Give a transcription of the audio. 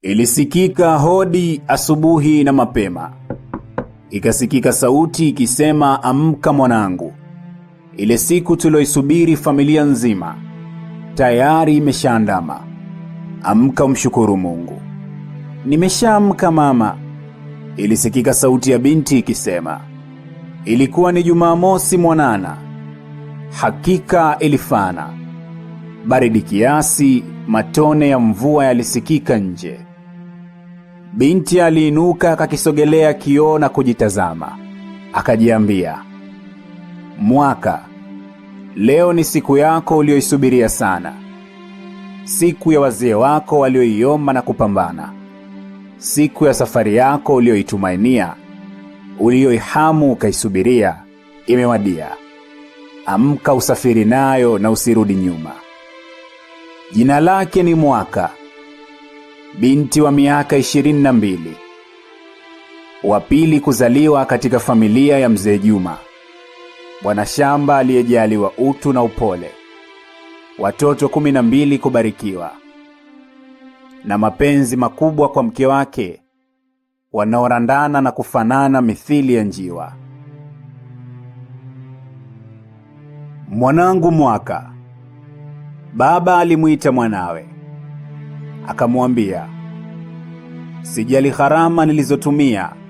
Ilisikika hodi asubuhi na mapema. Ikasikika sauti ikisema, amka mwanangu. Ile siku tuloisubiri familia nzima tayari imeshaandama. Amka umshukuru Mungu. Nimeshaamka mama, ilisikika sauti ya binti ikisema. Ilikuwa ni Jumamosi mwanana. Hakika ilifana. Baridi kiasi, matone ya mvua yalisikika nje. Binti aliinuka akakisogelea kioo na kujitazama. Akajiambia, Mwaka, leo ni siku yako ulioisubiria sana. Siku ya wazee wako walioiomba na kupambana. Siku ya safari yako ulioitumainia, ulioihamu ukaisubiria, imewadia. Amka usafiri nayo na usirudi nyuma. Jina lake ni Mwaka. Binti wa miaka 22. Wa pili kuzaliwa katika familia ya mzee Juma. Bwana shamba aliyejaliwa utu na upole. Watoto 12 kubarikiwa. Na mapenzi makubwa kwa mke wake, wanaorandana na kufanana mithili ya njiwa. Mwanangu Mwaka. Baba alimuita mwanawe. Akamwambia, sijali gharama nilizotumia